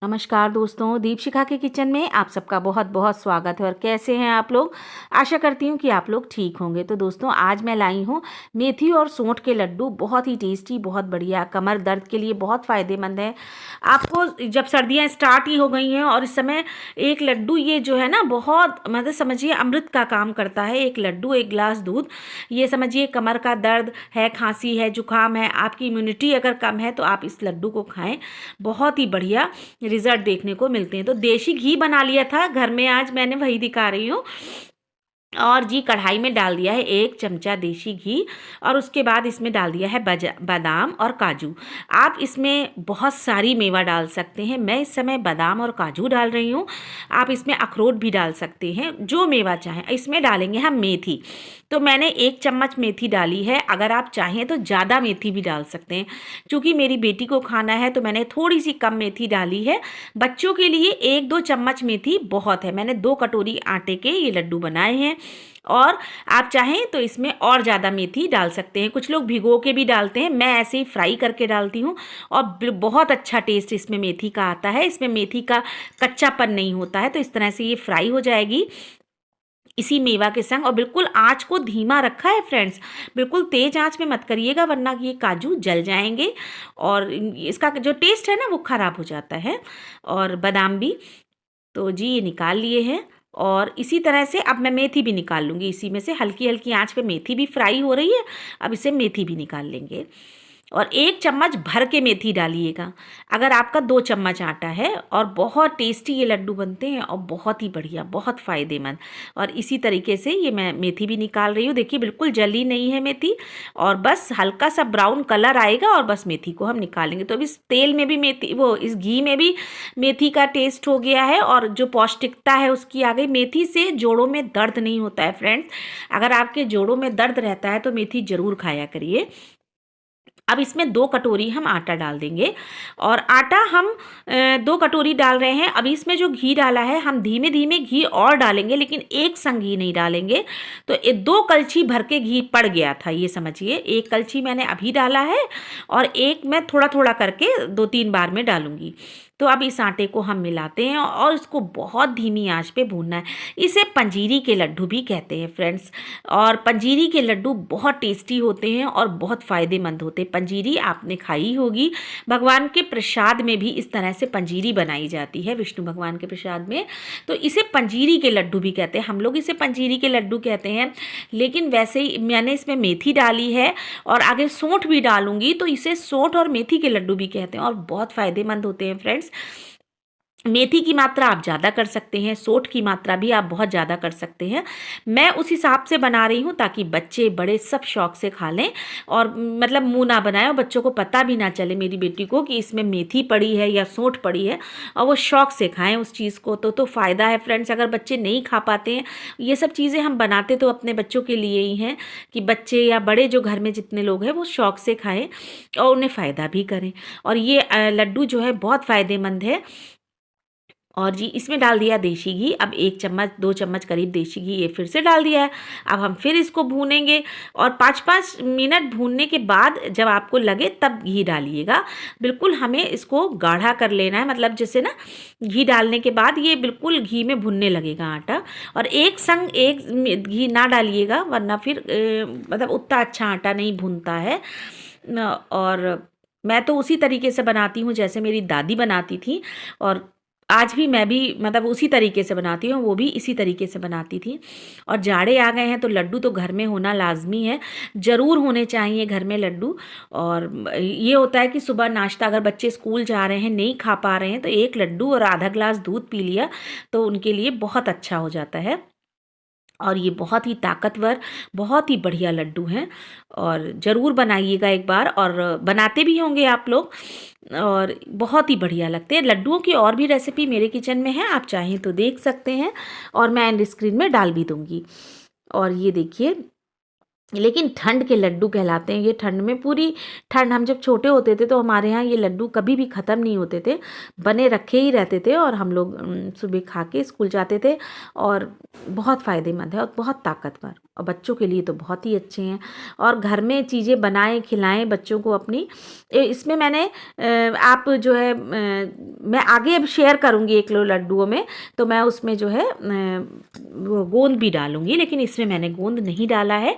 नमस्कार दोस्तों, दीपशिखा के किचन में आप सबका बहुत बहुत स्वागत है। और कैसे हैं आप लोग? आशा करती हूँ कि आप लोग ठीक होंगे। तो दोस्तों, आज मैं लाई हूँ मेथी और सूंठ के लड्डू। बहुत ही टेस्टी, बहुत बढ़िया, कमर दर्द के लिए बहुत फ़ायदेमंद है। आपको जब सर्दियाँ स्टार्ट ही हो गई हैं और इस समय एक लड्डू ये जो है ना, बहुत मतलब समझिए अमृत का काम करता है। एक लड्डू, एक गिलास दूध, ये समझिए कमर का दर्द है, खांसी है, जुकाम है, आपकी इम्यूनिटी अगर कम है तो आप इस लड्डू को खाएं। बहुत ही बढ़िया रिजल्ट देखने को मिलते हैं। तो देसी घी बना लिया था घर में, आज मैंने वही दिखा रही हूँ। और जी कढ़ाई में डाल दिया है 1 चमचा देसी घी और उसके बाद इसमें डाल दिया है बादाम और काजू। आप इसमें बहुत सारी मेवा डाल सकते हैं। मैं इस समय बादाम और काजू डाल रही हूँ। आप इसमें अखरोट भी डाल सकते हैं, जो मेवा चाहें। इसमें डालेंगे हम मेथी। तो मैंने 1 चम्मच मेथी डाली है। अगर आप चाहें तो ज़्यादा मेथी भी डाल सकते हैं। क्योंकि मेरी बेटी को खाना है तो मैंने थोड़ी सी कम मेथी डाली है। बच्चों के लिए 1-2 चम्मच मेथी बहुत है। मैंने 2 कटोरी आटे के ये लड्डू बनाए हैं। और आप चाहें तो इसमें और ज़्यादा मेथी डाल सकते हैं। कुछ लोग भिगो के भी डालते हैं, मैं ऐसे ही फ्राई करके डालती हूँ। और बहुत अच्छा टेस्ट इसमें मेथी का आता है। इसमें मेथी का कच्चापन नहीं होता है। तो इस तरह से ये फ्राई हो जाएगी इसी मेवा के संग। और बिल्कुल आँच को धीमा रखा है फ्रेंड्स, बिल्कुल तेज़ आँच में मत करिएगा वरना ये काजू जल जाएंगे और इसका जो टेस्ट है ना वो ख़राब हो जाता है। और बादाम भी। तो जी ये निकाल लिए हैं। और इसी तरह से अब मैं मेथी भी निकाल लूँगी। इसी में से हल्की हल्की आंच पे मेथी भी फ्राई हो रही है। अब इसे मेथी भी निकाल लेंगे। और 1 चम्मच भर के मेथी डालिएगा अगर आपका 2 चम्मच आटा है। और बहुत टेस्टी ये लड्डू बनते हैं और बहुत ही बढ़िया, बहुत फ़ायदेमंद। और इसी तरीके से ये मैं मेथी भी निकाल रही हूँ। देखिए बिल्कुल जली नहीं है मेथी, और बस हल्का सा ब्राउन कलर आएगा और बस मेथी को हम निकालेंगे। तो अब इस तेल में भी मेथी, वो इस घी में भी मेथी का टेस्ट हो गया है और जो पौष्टिकता है उसकी आ गई। मेथी से जोड़ों में दर्द नहीं होता है फ्रेंड्स। अगर आपके जोड़ों में दर्द रहता है तो मेथी ज़रूर खाया करिए। अब इसमें 2 कटोरी हम आटा डाल देंगे। और आटा हम 2 कटोरी डाल रहे हैं। अब इसमें जो घी डाला है हम धीमे धीमे घी और डालेंगे, लेकिन एक संग घी नहीं डालेंगे। तो 2 कलछी भर के घी पड़ गया था, ये समझिए। 1 कलछी मैंने अभी डाला है और एक मैं थोड़ा थोड़ा करके 2-3 बार में डालूंगी। तो अब इस आटे को हम मिलाते हैं और इसको बहुत धीमी आंच पे भूनना है। इसे पंजीरी के लड्डू भी कहते हैं फ्रेंड्स। और पंजीरी के लड्डू बहुत टेस्टी होते हैं और बहुत फ़ायदेमंद होते हैं। पंजीरी आपने खाई होगी, भगवान के प्रसाद में भी इस तरह से पंजीरी बनाई जाती है, विष्णु भगवान के प्रसाद में। तो इसे पंजीरी के लड्डू भी कहते हैं। हम लोग इसे पंजीरी के लड्डू कहते हैं। लेकिन वैसे ही मैंने इसमें मेथी डाली है और आगे सौंठ भी डालूंगी, तो इसे सौंठ और मेथी के लड्डू भी कहते हैं और बहुत फ़ायदेमंद होते हैं फ्रेंड्स। मेथी की मात्रा आप ज़्यादा कर सकते हैं, सौंठ की मात्रा भी आप बहुत ज़्यादा कर सकते हैं। मैं उस हिसाब से बना रही हूँ ताकि बच्चे बड़े सब शौक से खा लें और मतलब मुंह ना बनाएं और बच्चों को पता भी ना चले, मेरी बेटी को, कि इसमें मेथी पड़ी है या सौंठ पड़ी है, और वो शौक से खाएं उस चीज़ को। तो फ़ायदा है फ्रेंड्स। अगर बच्चे नहीं खा पाते हैं, ये सब चीज़ें हम बनाते तो अपने बच्चों के लिए ही हैं कि बच्चे या बड़े जो घर में जितने लोग हैं वो शौक से खाएँ और उन्हें फ़ायदा भी करें। और ये लड्डू जो है बहुत फ़ायदेमंद है। और जी इसमें डाल दिया देसी घी। अब 1 चम्मच 2 चम्मच करीब देसी घी ये फिर से डाल दिया है। अब हम फिर इसको भूनेंगे और 5-5 मिनट भूनने के बाद जब आपको लगे तब घी डालिएगा। बिल्कुल हमें इसको गाढ़ा कर लेना है, मतलब जैसे ना घी डालने के बाद ये बिल्कुल घी में भुनने लगेगा आटा। और एक संग एक घी ना डालिएगा वरना फिर मतलब उतना अच्छा आटा नहीं भुनता है। और मैं तो उसी तरीके से बनाती हूँ जैसे मेरी दादी बनाती थी। और आज भी मैं भी मतलब उसी तरीके से बनाती हूँ, वो भी इसी तरीके से बनाती थी। और जाड़े आ गए हैं तो लड्डू तो घर में होना लाजमी है, ज़रूर होने चाहिए घर में लड्डू। और ये होता है कि सुबह नाश्ता अगर बच्चे स्कूल जा रहे हैं, नहीं खा पा रहे हैं, तो एक लड्डू और आधा ग्लास दूध पी लिया तो उनके लिए बहुत अच्छा हो जाता है। और ये बहुत ही ताकतवर, बहुत ही बढ़िया लड्डू हैं। और ज़रूर बनाइएगा एक बार, और बनाते भी होंगे आप लोग। और बहुत ही बढ़िया लगते हैं लड्डुओं की। और भी रेसिपी मेरे किचन में है, आप चाहें तो देख सकते हैं और मैं एंड स्क्रीन में डाल भी दूँगी। और ये देखिए लेकिन ठंड के लड्डू कहलाते हैं ये। ठंड में पूरी ठंड, हम जब छोटे होते थे तो हमारे यहाँ ये लड्डू कभी भी ख़त्म नहीं होते थे, बने रखे ही रहते थे और हम लोग सुबह खा के स्कूल जाते थे। और बहुत फ़ायदेमंद है और बहुत ताकतवर, और बच्चों के लिए तो बहुत ही अच्छे हैं। और घर में चीज़ें बनाएं खिलाएं बच्चों को अपनी। इसमें मैंने आप जो है मैं आगे अब शेयर करूँगी 1 किलो लड्डुओं में, तो मैं उसमें जो है वो गोंद भी डालूँगी, लेकिन इसमें मैंने गोंद नहीं डाला है।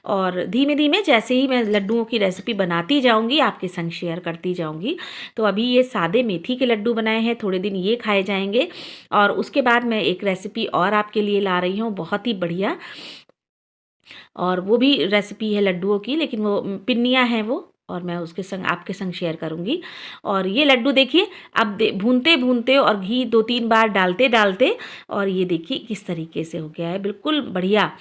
और धीमे धीमे जैसे ही मैं लड्डुओं की रेसिपी बनाती जाऊंगी आपके संग शेयर करती जाऊंगी। तो अभी ये सादे मेथी के लड्डू बनाए हैं, थोड़े दिन ये खाए जाएंगे। और उसके बाद मैं एक रेसिपी और आपके लिए ला रही हूँ, बहुत ही बढ़िया, और वो भी रेसिपी है लड्डुओं की, लेकिन वो पिन्नियाँ हैं वो, और मैं उसके संग आपके संग शेयर करूंगी। और ये लड्डू देखिए, अब भूनते भूनते और घी 2-3 बार डालते डालते, और ये देखिए किस तरीके से हो गया है, बिल्कुल बढ़िया।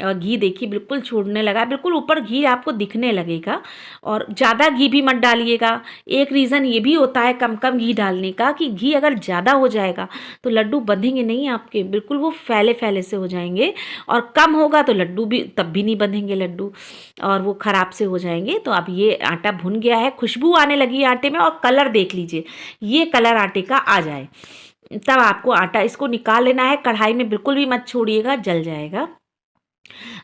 और घी देखिए बिल्कुल छोड़ने लगा, बिल्कुल ऊपर घी आपको दिखने लगेगा। और ज़्यादा घी भी मत डालिएगा। एक रीज़न ये भी होता है कम कम घी डालने का, कि घी अगर ज़्यादा हो जाएगा तो लड्डू बंधेंगे नहीं आपके, बिल्कुल वो फैले फैले से हो जाएंगे। और कम होगा तो लड्डू भी तब भी नहीं बंधेंगे लड्डू, और वो ख़राब से हो जाएंगे। तो अब ये आटा भुन गया है, खुशबू आने लगी है आटे में, और कलर देख लीजिए, ये कलर आटे का आ जाए तब आपको आटा इसको निकाल लेना है। कढ़ाई में बिल्कुल भी मत छोड़िएगा, जल जाएगा।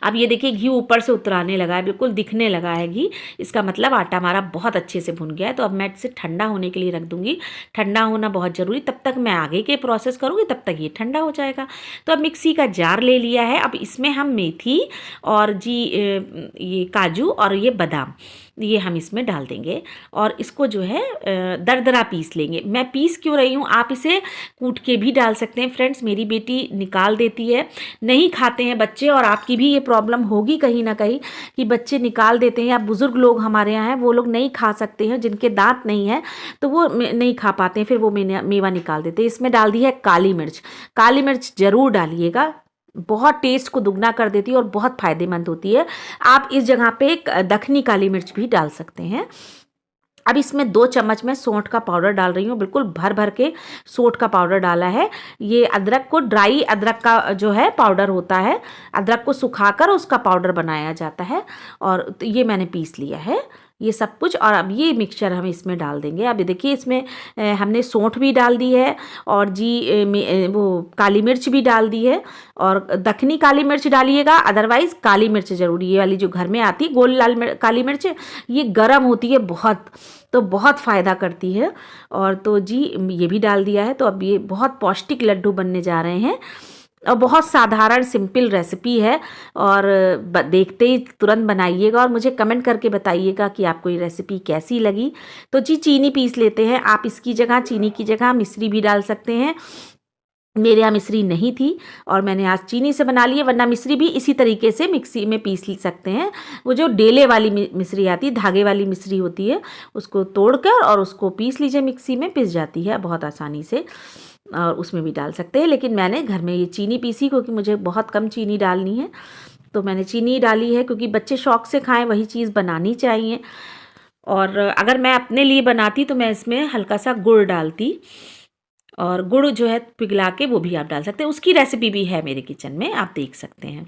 अब ये देखिए घी ऊपर से उतराने लगा है, बिल्कुल दिखने लगा है घी, इसका मतलब आटा हमारा बहुत अच्छे से भुन गया है। तो अब मैं इसे ठंडा होने के लिए रख दूंगी। ठंडा होना बहुत ज़रूरी, तब तक मैं आगे के प्रोसेस करूँगी, तब तक ये ठंडा हो जाएगा। तो अब मिक्सी का जार ले लिया है, अब इसमें हम मेथी और ये काजू और ये बादाम, ये हम इसमें डाल देंगे। और इसको जो है दरदरा पीस लेंगे। मैं पीस क्यों रही हूँ, आप इसे कूट के भी डाल सकते हैं फ्रेंड्स, मेरी बेटी निकाल देती है, नहीं खाते हैं बच्चे। और आपकी भी ये प्रॉब्लम होगी कहीं ना कहीं कि बच्चे निकाल देते हैं, या बुजुर्ग लोग हमारे यहाँ हैं वो लोग नहीं खा सकते हैं, जिनके दांत नहीं है तो वो नहीं खा पाते हैं, फिर वो मेवा निकाल देते हैं। इसमें डाल दी है काली मिर्च। काली मिर्च ज़रूर डालिएगा, बहुत टेस्ट को दुगना कर देती है और बहुत फ़ायदेमंद होती है। आप इस जगह पे एक दखनी काली मिर्च भी डाल सकते हैं। अब इसमें 2 चम्मच मैं सौंठ का पाउडर डाल रही हूँ, बिल्कुल भर भर के सौंठ का पाउडर डाला है। ये अदरक को, ड्राई अदरक का जो है पाउडर होता है, अदरक को सुखाकर उसका पाउडर बनाया जाता है, और तो ये मैंने पीस लिया है ये सब कुछ। और अब ये मिक्सचर हम इसमें डाल देंगे। अब देखिए इसमें हमने सौंठ भी डाल दी है, और वो काली मिर्च भी डाल दी है। और दखनी काली मिर्च डालिएगा, अदरवाइज़ काली मिर्च ज़रूरी, ये वाली जो घर में आती गोल लाल काली मिर्च, ये गर्म होती है बहुत, तो बहुत फ़ायदा करती है। और तो जी ये भी डाल दिया है। तो अब ये बहुत पौष्टिक लड्डू बनने जा रहे हैं, और बहुत साधारण सिंपल रेसिपी है। और देखते ही तुरंत बनाइएगा और मुझे कमेंट करके बताइएगा कि आपको ये रेसिपी कैसी लगी। तो जी चीनी पीस लेते हैं, आप इसकी जगह, चीनी की जगह मिश्री भी डाल सकते हैं। मेरे यहाँ मिश्री नहीं थी और मैंने आज चीनी से बना ली है, वरना मिश्री भी इसी तरीके से मिक्सी में पीस सकते हैं। वो जो डेले वाली मिश्री आती है, धागे वाली मिश्री होती है, उसको तोड़कर और उसको पीस लीजिए, मिक्सी में पिस जाती है बहुत आसानी से, और उसमें भी डाल सकते हैं। लेकिन मैंने घर में ये चीनी पीसी, क्योंकि मुझे बहुत कम चीनी डालनी है, तो मैंने चीनी डाली है, क्योंकि बच्चे शौक से खाएं वही चीज़ बनानी चाहिए। और अगर मैं अपने लिए बनाती तो मैं इसमें हल्का सा गुड़ डालती, और गुड़ जो है पिघला के वो भी आप डाल सकते हैं, उसकी रेसिपी भी है मेरे किचन में, आप देख सकते हैं।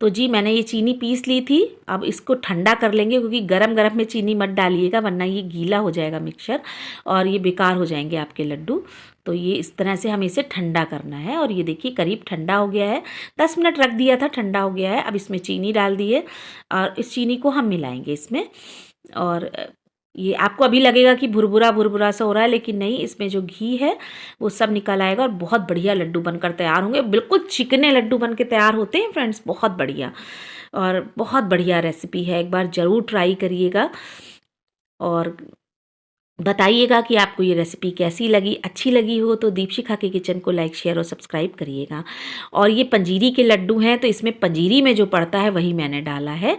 तो जी मैंने ये चीनी पीस ली थी, अब इसको ठंडा कर लेंगे, क्योंकि गरम गरम में चीनी मत डालिएगा, वरना ये गीला हो जाएगा मिक्सचर और ये बेकार हो जाएंगे आपके लड्डू। तो ये इस तरह से हमें इसे ठंडा करना है। और ये देखिए करीब ठंडा हो गया है, 10 मिनट रख दिया था, ठंडा हो गया है। अब इसमें चीनी डाल दी है, और इस चीनी को हम मिलाएंगे इसमें। और ये आपको अभी लगेगा कि भुरभुरा भुरभुरा सा हो रहा है, लेकिन नहीं, इसमें जो घी है वो सब निकल आएगा और बहुत बढ़िया लड्डू बनकर तैयार होंगे। बिल्कुल चिकने लड्डू बन के तैयार होते हैं फ्रेंड्स, बहुत बढ़िया, और बहुत बढ़िया रेसिपी है, एक बार ज़रूर ट्राई करिएगा और बताइएगा कि आपको ये रेसिपी कैसी लगी। अच्छी लगी हो तो दीपशिखा के किचन को लाइक, शेयर और सब्सक्राइब करिएगा। और ये पंजीरी के लड्डू हैं, तो इसमें पंजीरी में जो पड़ता है वही मैंने डाला है,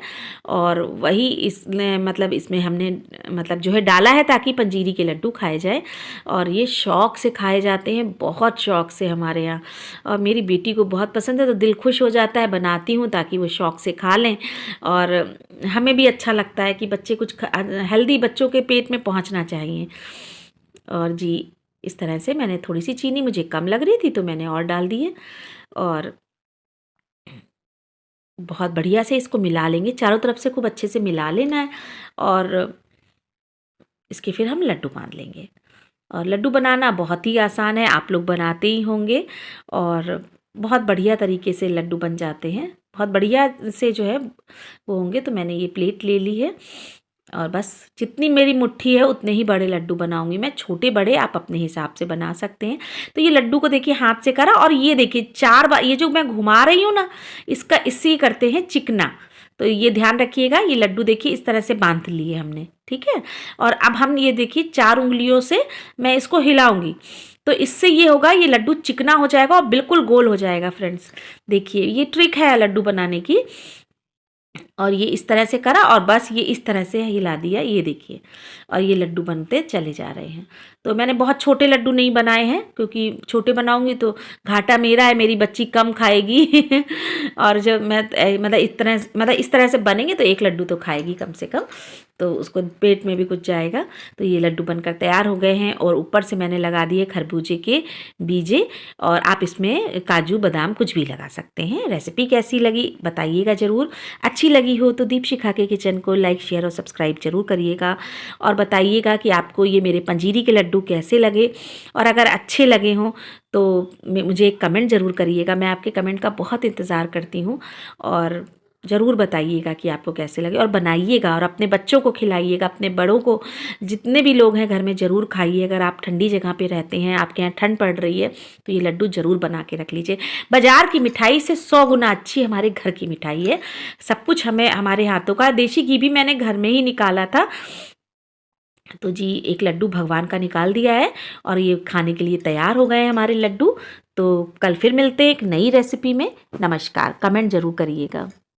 और वही इसमें मतलब इसमें हमने मतलब जो है डाला है, ताकि पंजीरी के लड्डू खाए जाए। और ये शौक़ से खाए जाते हैं, बहुत शौक़ से हमारे यहाँ, और मेरी बेटी को बहुत पसंद है, तो दिल खुश हो जाता है, बनाती हूँ ताकि वो शौक़ से खा लें। और हमें भी अच्छा लगता है कि बच्चे कुछ हेल्दी बच्चों के पेट में पहुँचना चाहिए। और जी इस तरह से मैंने, थोड़ी सी चीनी मुझे कम लग रही थी तो मैंने और डाल दी है। और बहुत बढ़िया से इसको मिला लेंगे, चारों तरफ से खूब अच्छे से मिला लेना है और इसके फिर हम लड्डू बांध लेंगे। और लड्डू बनाना बहुत ही आसान है, आप लोग बनाते ही होंगे और बहुत बढ़िया तरीके से लड्डू बन जाते हैं, बहुत बढ़िया से जो है वो होंगे। तो मैंने ये प्लेट ले ली है और बस जितनी मेरी मुट्ठी है उतने ही बड़े लड्डू बनाऊंगी मैं, छोटे बड़े आप अपने हिसाब से बना सकते हैं। तो ये लड्डू को देखिए हाथ से करा और ये देखिए 4 बार ये जो मैं घुमा रही हूँ ना, इसका इससे करते हैं चिकना। तो ये ध्यान रखिएगा, ये लड्डू देखिए इस तरह से बांध लिए हमने, ठीक है। और अब हम ये देखिए 4 उंगलियों से मैं इसको हिलाऊंगी, तो इससे ये होगा, ये लड्डू चिकना हो जाएगा और बिल्कुल गोल हो जाएगा फ्रेंड्स। देखिए ये ट्रिक है लड्डू बनाने की। और ये इस तरह से करा और बस ये इस तरह से हिला दिया, ये देखिए। और ये लड्डू बनते चले जा रहे हैं। तो मैंने बहुत छोटे लड्डू नहीं बनाए हैं, क्योंकि छोटे बनाऊंगी तो घाटा मेरा है, मेरी बच्ची कम खाएगी और जब मैं मतलब इस तरह से बनेंगे तो एक लड्डू तो खाएगी कम से कम, तो उसको पेट में भी कुछ जाएगा। तो ये लड्डू बनकर तैयार हो गए हैं और ऊपर से मैंने लगा दिए खरबूजे के बीजे, और आप इसमें काजू बादाम कुछ भी लगा सकते हैं। रेसिपी कैसी लगी बताइएगा ज़रूर, अच्छी लगी हो तो दीपशिखा के किचन को लाइक शेयर और सब्सक्राइब जरूर करिएगा और बताइएगा कि आपको ये मेरे पंजीरी के लड्डू कैसे लगे, और अगर अच्छे लगे हों तो मुझे एक कमेंट ज़रूर करिएगा, मैं आपके कमेंट का बहुत इंतज़ार करती हूँ। और ज़रूर बताइएगा कि आपको कैसे लगे और बनाइएगा और अपने बच्चों को खिलाइएगा, अपने बड़ों को, जितने भी लोग हैं घर में ज़रूर खाइए। अगर आप ठंडी जगह पे रहते हैं, आपके यहाँ ठंड पड़ रही है, तो ये लड्डू ज़रूर बना के रख लीजिए। बाज़ार की मिठाई से 100 गुना अच्छी हमारे घर की मिठाई है, सब कुछ हमें हमारे हाथों का। देसी घी भी मैंने घर में ही निकाला था। तो जी एक लड्डू भगवान का निकाल दिया है और ये खाने के लिए तैयार हो गए हैं हमारे लड्डू। तो कल फिर मिलते हैं एक नई रेसिपी में। नमस्कार, कमेंट ज़रूर करिएगा।